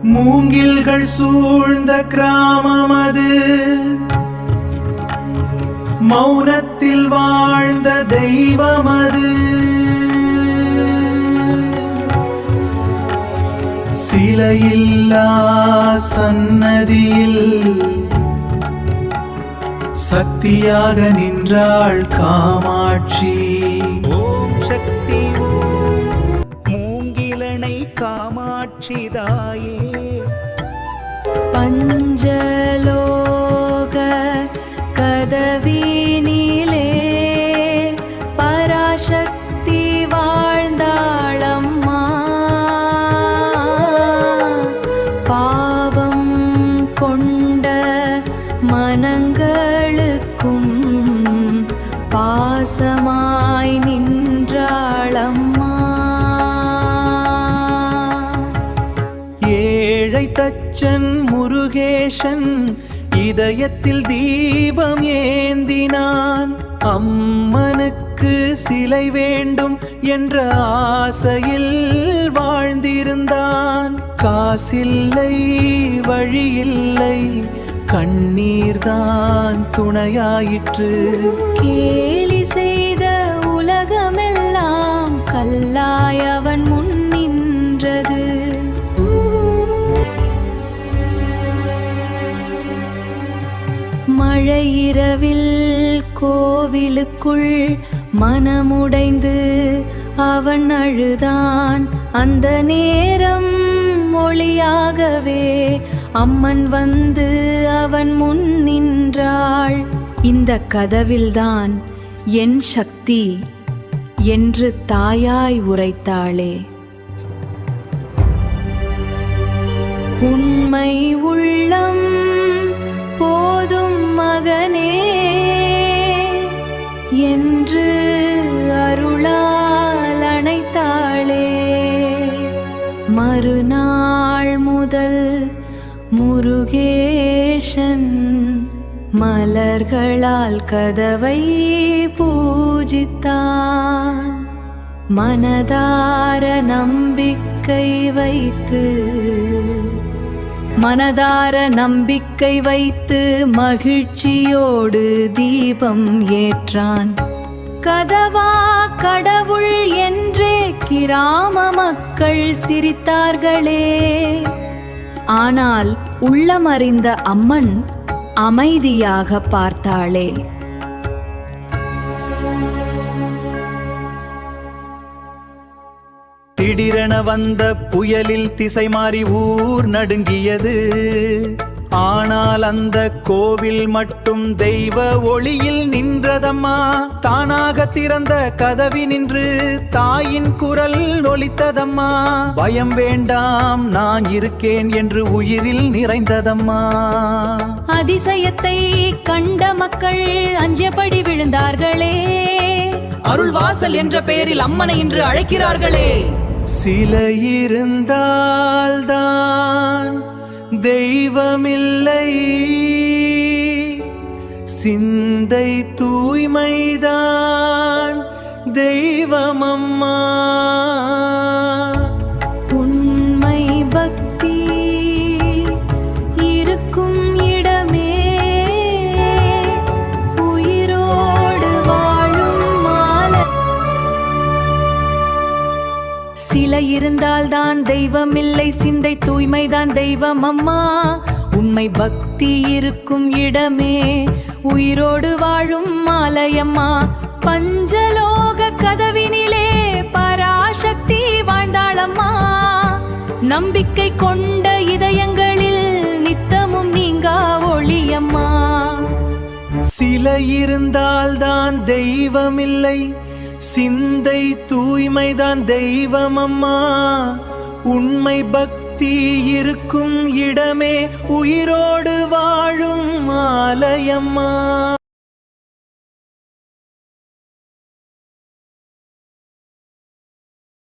மூங்கில்கள் சூழ்ந்த கிராமமது, மௌனத்தில் வாழ்ந்த தெய்வமது. சிலையில்லா சன்னதியில் சக்தியாக நின்றாள் காமாட்சி. ஓம் சக்தி மூங்கிலனை காமாட்சி தாயே. பஞ்சலோக கதவினிலே பராசக்தி வாழ்ந்தாளம்மா. பாவம் கொண்ட மனங்களுக்கும் பாசமாய் நின்றாளம்மா. ஏழை தச்சன் முருகேசன் இதயத்தில் தீபம் ஏந்தினான். அம்மனுக்கு சிலை வேண்டும் என்ற ஆசையில் வாழ்ந்திருந்தான். காசில்லை வழியில்லை, கண்ணீர்தான் துணையாயிற்று. கேலி செய்த உலகமெல்லாம் கல்லாய் அவன் முன் நின்றது. மழையிரவில் கோவிலுக்குள் மனமுடைந்து அவன் அழுதான். அந்த நேரம் ஒளியாகவே அம்மன் வந்து அவன் முன் நின்றாள். இந்த கதவில்தான் என் சக்தி என்று தாயாய் உரைத்தாளே. உண்மை உள்ளம் போதும் மகனே என்று அருளால் அணைத்தாளே. மறுநாள் முதல் முருகேசன் மலர்களால் கதவை பூஜித்தான். மனதார நம்பிக்கை வைத்து மகிழ்ச்சியோடு தீபம் ஏற்றான். கதவா கடவுள் என்றே கிராம மக்கள் சிரித்தார்களே. ஆனால் உள்ளமறிந்த அம்மன் அமைதியாக பார்த்தாளே. திடீரென வந்த புயலில் திசை மாறி ஊர் நடுங்கியது. ஆனால் அந்த கோவில் மட்டும் தெய்வ ஒளியில் நின்றதம்மா. தானாக திறந்த கதவி நின்று தாயின் குரல் ஒலித்ததம்மா. பயம் வேண்டாம், நான் இருக்கேன் என்று உயிரில் நிறைந்ததம்மா. அதிசயத்தை கண்ட மக்கள் அஞ்சபடி விழுந்தார்களே. அருள்வாசல் என்ற பெயரில் அம்மனை இன்று அழைக்கிறார்களே. சிலை இருந்தால்தான் தெய்வமில்லை, சிந்தை தூய்மைதான் தெய்வமம்மா. உண்மை பக்தி இருக்கும் இடமே உயிரோடு வாழும் மாலை. சிலை இருந்தால்தான் தெய்வமில்லை, சிந்தை தூய்மைதான் தெய்வம் அம்மா. உண்மை பக்தி இருக்கும் இடமே உயிரோடு வாழும் ஆலயம்மா. பஞ்சலோக கதவினிலே பராசக்தி வாழ்ந்தாளம்மா. நம்பிக்கை கொண்ட இதயங்களில் நித்தமும் நீங்கா ஒளியம்மா. சிலை இருந்தால்தான் தெய்வமில்லை, சிந்தை தூய்மைதான் தெய்வமம்மா. உண்மை பக்தி இருக்கும் இடமே உயிரோடு வாழும் ஆலயம்மா.